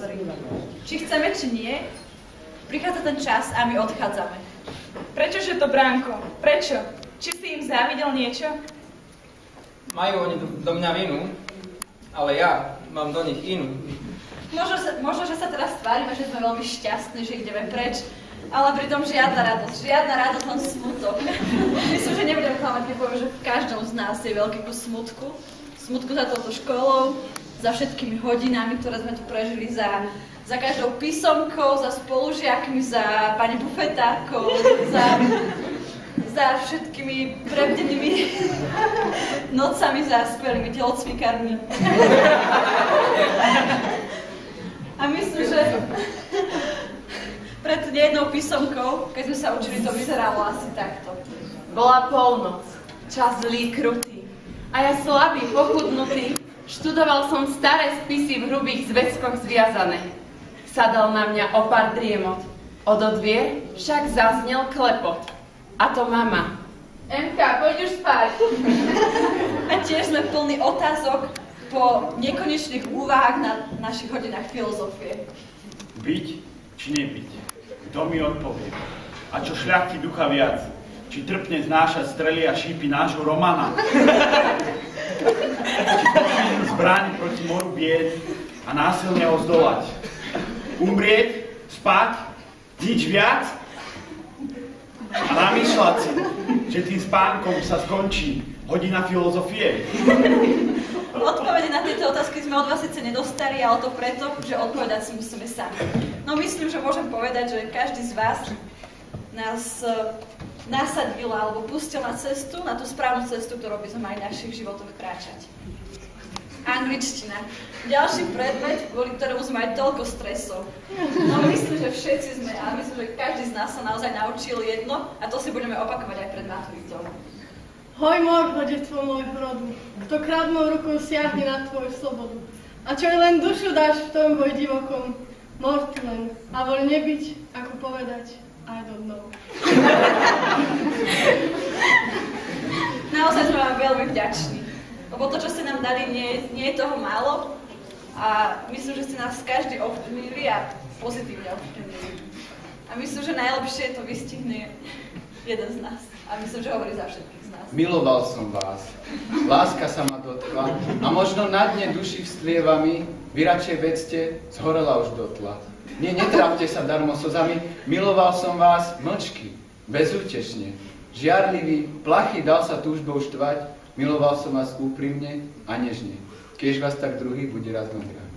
otvorí. Či chceme, či nie, prichádza ten čas a my odchádzame. Prečože to, Bránko? Prečo? Či si im závidel niečo? Majú oni do mňa vinu, ale ja mám do nich inú. Možno, že sa teraz tvárime, že sme veľmi šťastní, že ideme preč, ale pritom žiadna radosť, len smutok. Myslím, že nebudem klamať, keď poviem, že v každom z nás je veľký kus smutku. Smutku za touto školou, za všetkými hodinami, ktoré sme tu prežili, za každou písomkou, za spolužiakmi, za pani bufetárkou, za všetkými prebdenými nocami, za skvelými telocvikármi. A myslím, že pred nejednou písomkou, keď sme sa učili, to vyzeralo asi takto. Bola polnoc, čas zlý, krutý. A ja slabý, pochudnutý, študoval som staré spisy v hrubých zväzkoch zviazané. Sadal na mňa o pár driemot. Odo dvier však zaznel klepot. A to mama. Emka, poď už spať. A tiež sme plní otázok po nekonečných úvahách na našich hodinách filozofie. Byť či nebyť? Kto mi odpovie? A čo šľachti ducha viac? Či trpne znášať strely a šípy nášho Romana? Či zbraň proti moru bied a násilne ho zdolať? Umrieť? Spať? Nič viac? A namýšľať si, že tým spánkom sa skončí hodina filozofie? Odpovede na tieto otázky sme od vás síce nedostali, ale to preto, že odpovedať si musíme sami. No myslím, že môžem povedať, že každý z vás nás nasadil alebo pustil na cestu, na tú správnu cestu, ktorou by sme mali v našich životoch kráčať. Angličtina. Ďalší predmet, kvôli ktorému sme mali toľko stresov. No myslím, že všetci sme, a myslím, že každý z nás sa naozaj naučil jedno a to si budeme opakovať aj pred maturitou. Hoj môj, detstvo môjho rodu, kto krádnou rukou siahne na tvoju slobodu. A čo len dušu dáš v tom boj divokom, mort len, a voľ nebyť, ako povedať, I don't know. Naozaj sme vám veľmi vďační, lebo to, čo ste nám dali, nie je toho málo a myslím, že ste nás každý ovplyvnili a pozitívne ovplyvnili. A myslím, že najlepšie to vystihne jeden z nás. A myslím, že hovorí za všetkých z nás. Miloval som vás. Láska sa ma dotkla a možno na dne duši vstlievami vy radšej vedzte, zhorela už dotla. Nie, netrápte sa darmo slzami, miloval som vás mlčky, bezútešne. Žiarlivý, plachý dal sa túžbou štvať, miloval som vás úprimne a nežne. Keď vás tak druhý bude raz mať rád.